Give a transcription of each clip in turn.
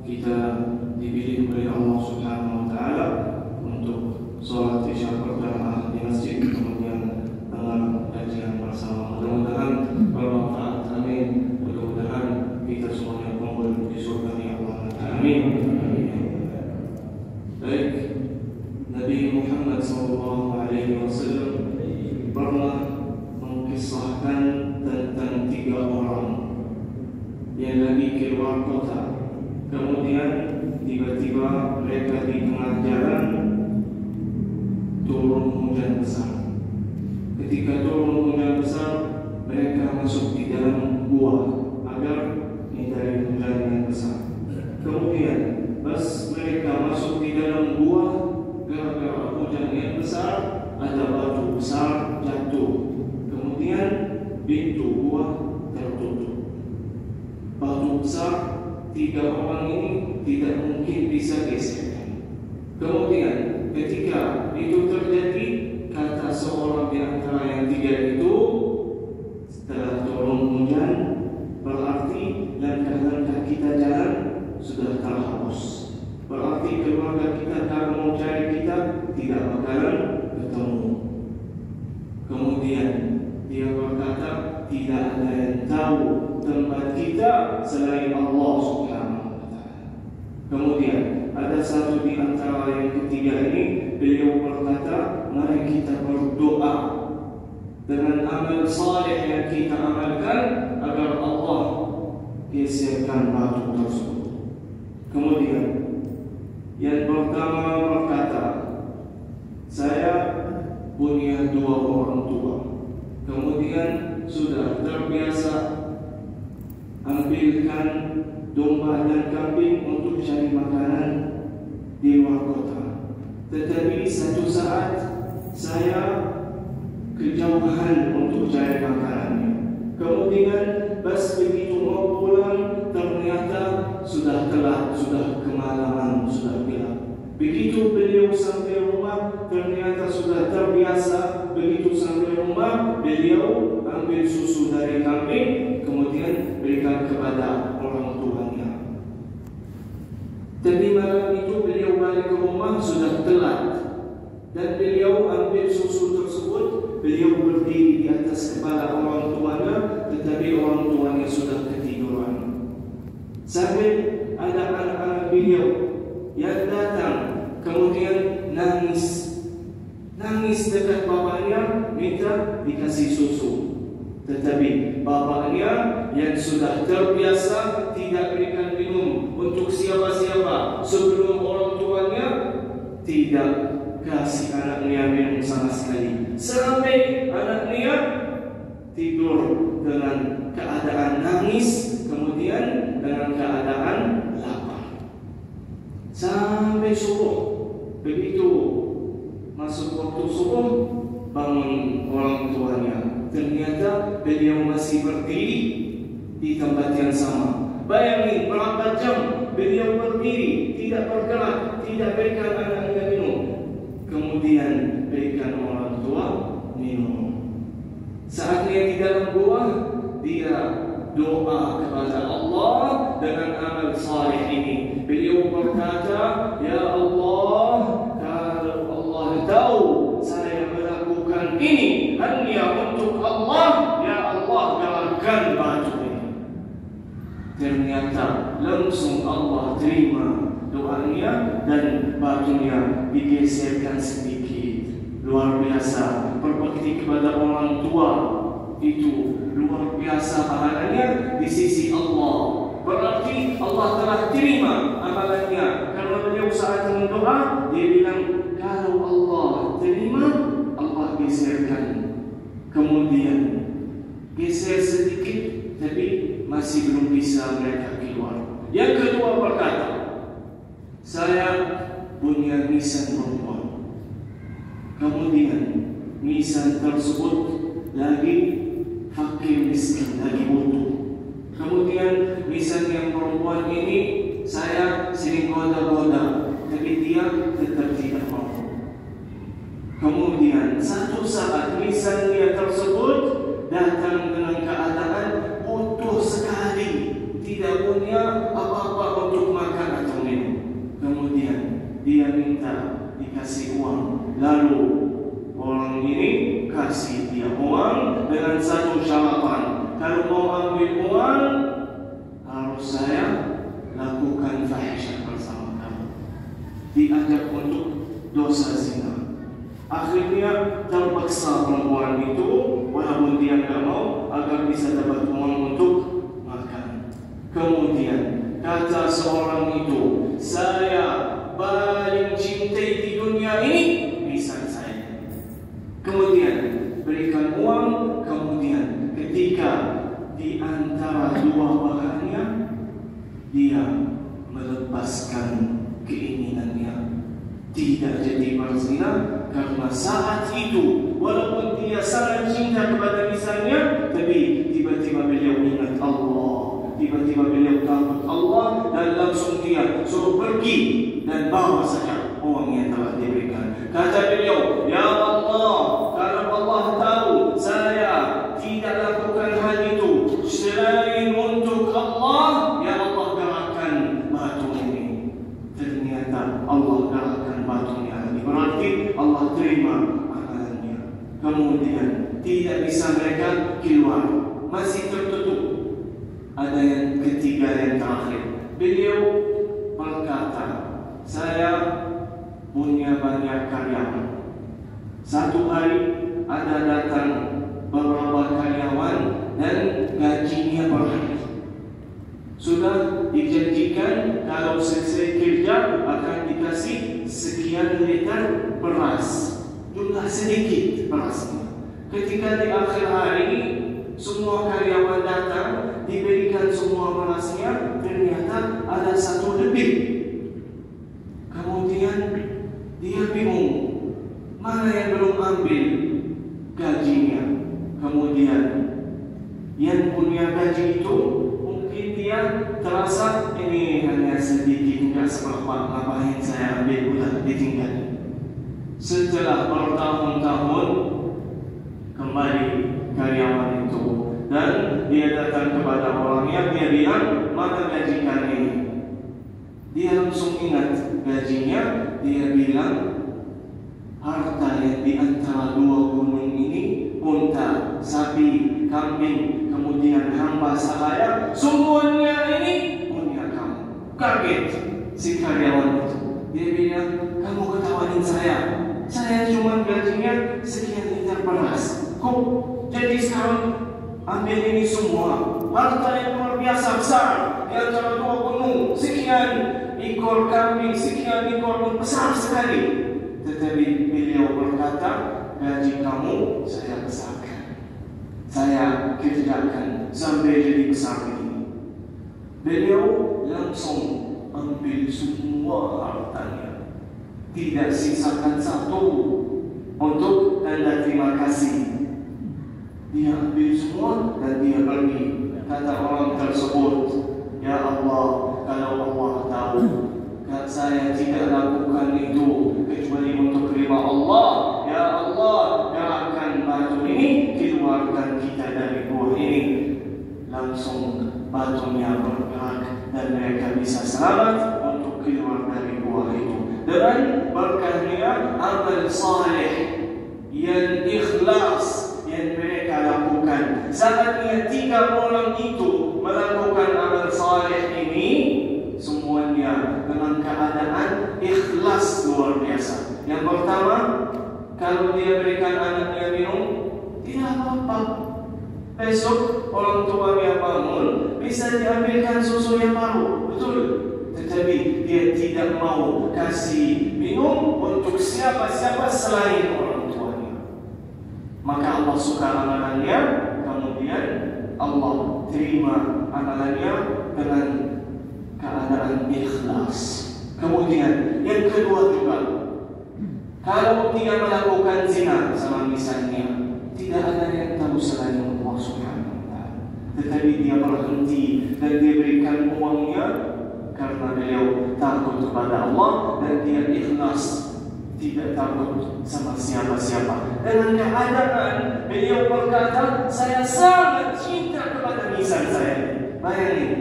kita dipilih oleh Allah Subhanahu wa taala untuk sholat isya pertama di masjid, kemudian dengar kajian bersama. Mudah-mudahan bermanfaat. Amin. Mudah-mudahan kita semuanya kumpul di surga ya Allah. Amin. Baik, Nabi Muhammad SAW pernah mengkisahkan tentang 3 orang yang lagi keluar kota. Kemudian tiba-tiba mereka di tengah jalan turun hujan besar. Ketika turun hujan besar, mereka masuk di dalam gua agar menghindari hujan yang besar. Kemudian pas mereka masuk di dalam gua, gara-gara hujan yang besar, ada batu besar jatuh. Kemudian pintu gua tertutup. Batu besar, 3 orang ini tidak mungkin bisa geserkan. Kemudian ketika itu terjadi, kata seorang di antara yang 3 itu, setelah turun hujan, berarti langkah-langkah kita jalan sudah terhapus. Berarti keluarga kita kalau mau cari kita tidak bakalan ketemu. Kemudian dia berkata, tidak ada yang tahu tempat kita selain Allah Subhanahu wa taala. Kemudian ada satu di antara yang ketiga ini, beliau berkata, mari kita berdoa dengan amal saleh yang kita amalkan agar Allah geserkan batu tersebut. Kemudian yang pertama berkata, saya punya 2 orang tua. Kemudian sudah terbiasa ambilkan domba dan kambing untuk cari makanan di luar kota. Tetapi satu saat saya kejauhan untuk cari makanannya. Kemudian pas begitu mau pulang, ternyata sudah telat, sudah kemalaman, sudah gelap. Begitu beliau sampai rumah, ternyata sudah terbiasa. Begitu sampai rumah, beliau ambil susu dari kambing, kemudian berikan kepada orang tuanya. Tapi malam itu beliau balik ke rumah sudah telat, dan beliau ambil susu tersebut. Beliau berdiri di atas kepala orang tuanya, tetapi orang tuanya sudah ketiduran. Sampai ada anak-anak beliau yang datang, kemudian nangis dekat bapaknya, minta dikasih susu. Tetapi bapaknya yang sudah terbiasa tidak berikan minum untuk siapa-siapa sebelum orang tuanya, tidak kasih anaknya minum sama sekali. Sampai anaknya tidur dengan keadaan nangis, kemudian dengan keadaan lapar. Sampai subuh. Begitu masuk waktu subuh, bangun orang tuanya. Ternyata beliau masih berdiri di tempat yang sama. Bayangin berapa jam beliau berdiri, tidak bergerak, tidak berikan anaknya minum. Kemudian berikan orang tua minum. Saatnya di dalam gua, dia doa kepada Allah dengan amal saleh ini. Beliau berkata, ya Allah, kalau Allah tahu saya melakukan ini hanya untuk Allah, ya Allah galakan batu ini. Ternyata langsung Allah terima doanya dan batunya digeserkan sedikit. Luar biasa berbakti kepada orang tua, itu luar biasa pahalanya di sisi Allah. Berarti Allah telah terima amalannya. Karena beliau saat berdoa, dia bilang, kalau Allah terima, Allah geserkan. Kemudian geser sedikit, tapi masih belum bisa mereka keluar. Yang kedua berkata, saya punya nisan perempuan. Kemudian nisan tersebut lagi fakir miskin, lagi butuh. Kemudian nisan yang perempuan ini saya sering goda-goda, tapi dia tetap tidak mau. Kemudian satu saat nisan dia tersebut datang dengan keadaan butuh sekali, tidak punya apa-apa untuk makan Lalu orang ini kasih dia uang dengan satu syaratan, kalau mau ambil uang harus saya lakukan fahisyah bersama kamu, diajak untuk dosa zina. Akhirnya terpaksa perempuan itu walaupun dia tidak mau agar bisa dapat uang untuk makan. Kemudian kata seorang itu, saya paling cintai di dunia ini lisan saya. Kemudian berikan uang. Kemudian ketika di antara dua bahannya dia melepaskan keinginannya, tidak jadi berzina, karena saat itu walaupun dia sangat cinta kepada lisannya, tapi tiba-tiba beliau ingat Allah, tiba-tiba beliau takut Allah, dan langsung dia suruh pergi dan bawa saja uang yang telah diberikan. Kata beliau, ya Allah, kalau Allah tahu saya tidak lakukan hal itu selain untuk Allah, ya Allah gerakkan batu ini. Ternyata Allah gerakkan batunya. Berarti Allah terima amalannya. Kemudian tidak bisa mereka keluar, masih tertutup. Ada yang ketiga, yang terakhir. Beliau berkata, saya punya banyak karyawan. Satu hari ada datang beberapa karyawan dan gajinya per hari. Sudah dijanjikan kalau selesai kerja akan dikasih sekian liter beras. Jumlah sedikit berasnya. Ketika di akhir hari semua karyawan datang, diberikan semua berasnya, ternyata ada satu lebih. Kemudian dia bingung, mana yang belum ambil gajinya. Kemudian yang punya gaji itu mungkin dia terasa ini hanya sedikit, tidak seberapa, ngapain saya ambil, udah ditinggal. Setelah bertahun-tahun kembali karyawan itu dan dia datang kepada orangnya, dia bilang, mana gaji kami? Dia langsung ingat gajinya. Dia bilang, harta yang di antara dua gunung ini, unta, sapi, kambing, kemudian hamba sahaya, semuanya ini punya kamu. Kaget si karyawan itu. Dia bilang, kamu ketawain saya cuma gajinya sekian liter beras, kok jadi sekarang ambil ini semua? Harta yang luar biasa besar di antara dua gunung, sekian ekor kambing, sekian ekor, besar sekali. Tetapi beliau berkata, gaji kamu saya besarkan, saya kerjakan sampai jadi besar ini. Beliau langsung ambil semua hartanya, tidak sisakan satu untuk tanda terima kasih. Dia ambil semua dan dia pergi. Kata orang tersebut, ya Allah, kalau Allah tahu saya tidak lakukan itu kecuali untuk ridha Allah, ya Allah, gerakkan batu ini, keluarkan kita dari gua ini. Langsung batunya bergerak dan mereka bisa selamat untuk keluar dari gua itu. Dan berkahnya amal saleh yang ikhlas yang mereka lakukan. Saatnya 3 orang itu melakukan amal saleh ini, semuanya dengan keadaan ikhlas luar biasa. Yang pertama, kalau dia berikan anaknya minum, tidak apa-apa. Besok orang tuanya bangun, bisa diambilkan susu yang baru, betul. Tetapi dia tidak mau kasih minum untuk siapa-siapa selain orang tuanya. Maka Allah suka amalannya, kemudian Allah terima amalannya dengan keadaan ikhlas. Kemudian yang kedua juga, kalau dia melakukan zina sama misalnya, tidak ada yang tahu selain Allah Subhanahu wa Ta'ala, tetapi dia berhenti dan dia berikan uangnya karena beliau takut kepada Allah dan dia ikhlas, tidak takut sama siapa-siapa. Dengan keadaan beliau berkata, saya sangat cinta kepada lisan saya. Bayangin.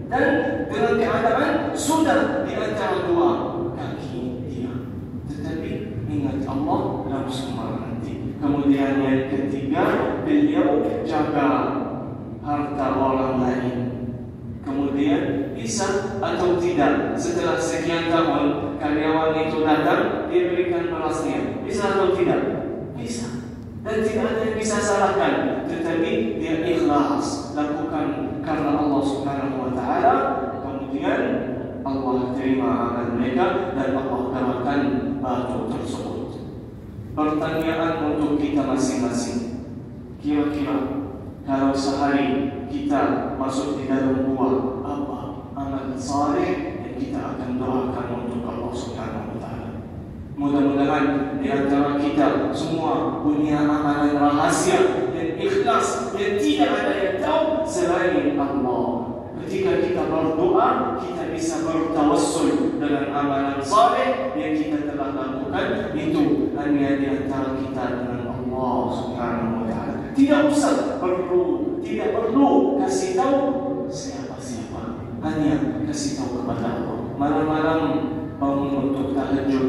Dan dengan keadaan sudah di antara dua kaki dia, tetapi ingat Allah, nafsu marah nanti. Kemudian yang ketiga, beliau jaga harta orang lain. Kemudian bisa atau tidak setelah sekian tahun karyawan itu datang, dia berikan balasnya. Bisa atau tidak? Bisa. Dan tidak ada yang bisa salahkan. Tetapi dia ikhlas lakukan karena Allah Subhanahu Wa Taala. Kemudian Allah terima amal mereka dan Allah gerakan batu tersebut. Pertanyaan untuk kita masing-masing. Kira-kira kalau sehari kita masuk di dalam gua, apa amal saleh yang kita akan doakan untuk Allah Subhanahu Wa Taala? Mudah-mudahan di antara kita semua punya amalan rahasia dan ikhlas yang tidak ada yang tahu selain Allah. Ketika kita berdoa, kita bisa bertawassul dengan amalan saleh yang kita telah lakukan. Itu hanya di antara kita dengan Allah Subhanahu Wa Taala. Tidak perlu kasih tahu siapa-siapa. Hanya kasih tahu kepada Allah. Malam-malam bangun untuk tahajud,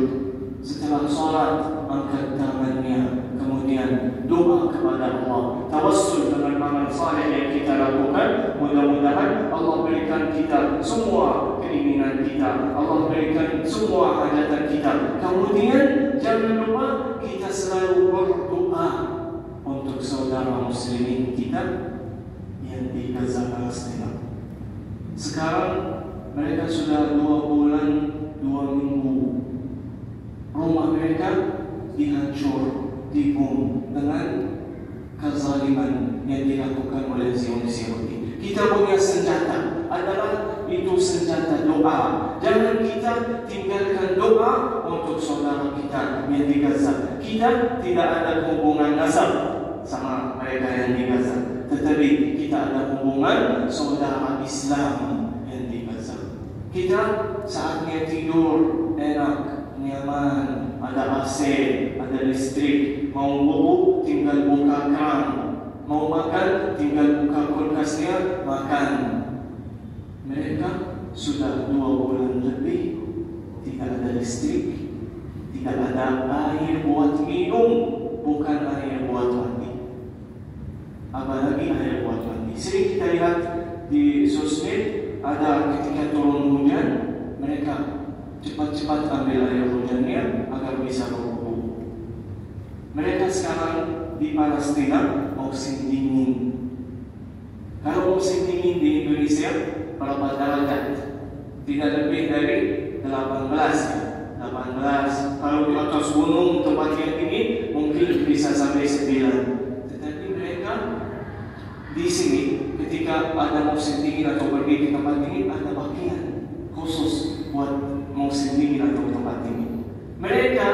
setelah sholat angkat tangannya, kemudian doa kepada Allah, tawassul dengan amal saleh yang kita lakukan. Mudah-mudahan Allah berikan kita semua keinginan kita, Allah berikan semua hajatan kita. Kemudian jangan lupa kita selalu berdoa untuk saudara muslimin kita yang di Gaza Palestina. Sekarang mereka sudah 2 bulan 2 minggu. Rumah mereka dihancur, dibom dengan kezaliman yang dilakukan oleh Zionis Yahudi. Kita punya senjata adalah itu senjata doa. Jangan kita tinggalkan doa untuk saudara kita yang di Gaza. Kita tidak ada hubungan nasab sama mereka yang di Gaza, tetapi kita ada hubungan saudara Islam yang di Gaza. Kita saatnya tidur enak, nyaman, ada AC, ada listrik. Mau wudu tinggal buka keran, mau makan tinggal buka kulkasnya makan. Mereka sudah 2 bulan lebih tidak ada listrik, tidak ada air buat minum, bukan air buat mandi, apalagi air buat mandi. Sering kita lihat di sosmed ada ketika turun hujan, mereka cepat-cepat ambil air hujannya agar bisa berwudu. Mereka sekarang di Palestina musim dingin. Kalau musim dingin di Indonesia berapa derajat? Tidak lebih dari 18. Kalau di atas gunung tempat yang dingin mungkin bisa sampai 9. Tetapi mereka di sini ketika ada musim dingin atau pergi ke tempat dingin, ada pakaian khusus buat musim dingin atau tempat dingin. Mereka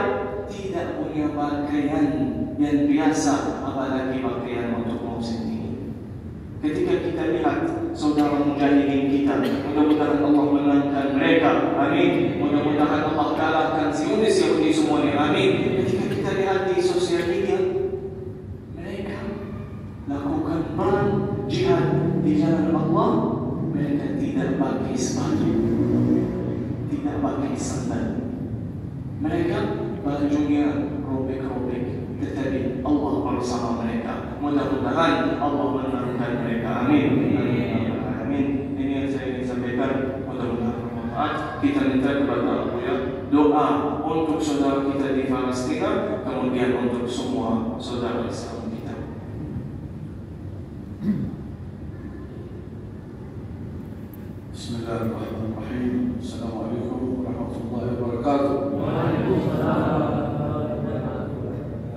tidak punya pakaian yang biasa, apalagi pakaian untuk musim dingin. Ketika kita lihat saudara mujahidin kita, mudah-mudahan Allah menangkan mereka, amin. Mudah-mudahan Allah kalahkan Zionis Yahudi semuanya, amin. Ketika kita lihat di sosial media, mereka lakukan perang jihad di jalan Allah, mereka tidak pakai sepatu, tidak pakai sandal. Mereka bajunya robek-robek, tetapi Allah bersama mereka. Mudah-mudahan Allah menangkan mereka, amin. Amin. Ini yang saya ingin sampaikan. Mudah-mudahan bermanfaat. Kita minta kepada Allah ya, doa untuk saudara kita di Palestina, kemudian untuk semua saudara Islam kita. Bismillahirrahmanirrahim. Assalamualaikum warahmatullahi wabarakatuh.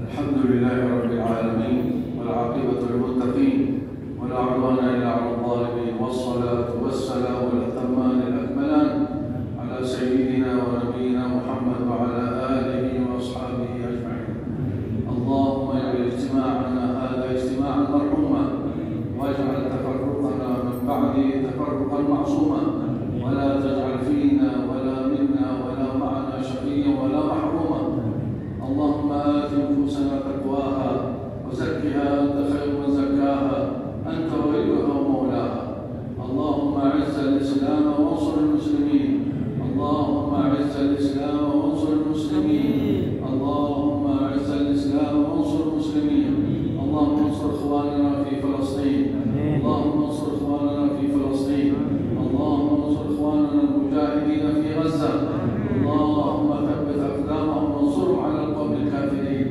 Alhamdulillahirabbil alamin wal 'aqibatu lil muttaqin wa la 'udwana illa 'alal zalimin wassalatu wassalamu ala tamman al akmalan ala sayyidina wa nabiyyina Muhammad wa ala alihi wa ashabihi ajma'in. Allahumma ya ijtima'ana hadha ijtima'an marhuma waj'al tafarruqana min ba'di tafarruqan ma'suma wa la taj'al fina wa la minna wa la ma'ana shaqiyyan wa la mahruma. اللهم آت نفوسنا تقواها وزكها أنت خير من زكاها أنت وليها ومولاها. اللهم أعز الإسلام وانصر المسلمين. اللهم أعز الإسلام وانصر المسلمين. اللهم أعز الإسلام المسلمين في غزة. اللهم ثبت أقدامهم وانصرهم على القوم الكافرين.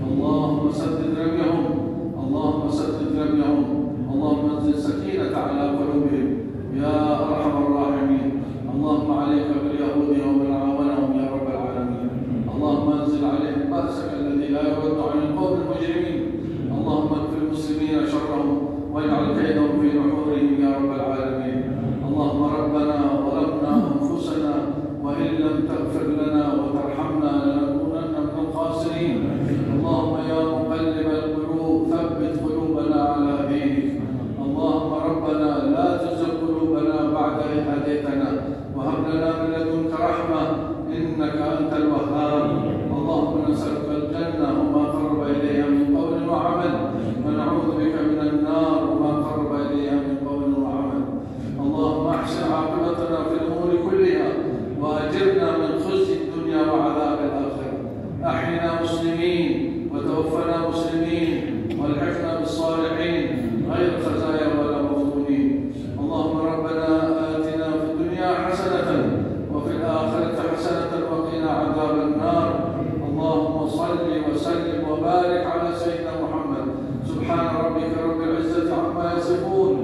اللهم سدد رميهم، اللهم سدد رميهم، اللهم انزل سكينة على قلوبهم يا أرحم الراحمين. اللهم عليك باليهود ومن عاونهم يا رب العالمين. اللهم انزل عليهم بأسك الذي لا يرد عن القوم المجرمين. اللهم اكف المسلمين شرهم واجعل كيدهم في نحورهم يا رب العالمين. اللهم ربنا ظلمنا أنفسنا وإن لم تغفر لنا وترحمنا لنكونن من الخاسرين. اللهم يا مقلب القلوب ثبت قلوبنا على دينك. اللهم ربنا لا تزغ قلوبنا بعد إذ هديتنا وهب لنا من لدنك رحمة إنك أنت الوهاب. اللهم نسألك الجنة وما قرب إليها من قول وعمل، ونعوذ بك من النار وما قرب إليها من قول وعمل. اللهم أحسن عاقبتنا في الأمور كلها وأجرنا من خزي الدنيا وعذاب الآخرة. أحينا مسلمين وتوفنا مسلمين والحقنا بالصالحين غير خزايا ولا مفتونين. اللهم ربنا آتنا في الدنيا حسنة وفي الآخرة حسنة وقنا عذاب النار. اللهم صل وسلم وبارك على سيدنا محمد. سبحان ربك رب العزة عما يصفون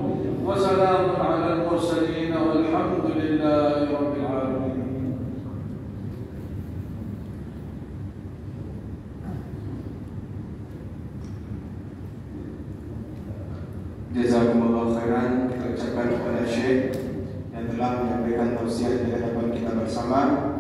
وسلام على المرسلين والحمد لله رب العالمين. Jazakumullah khairan kita ucapkan kepada Syekh yang telah menyampaikan tausiah di hadapan kita bersama.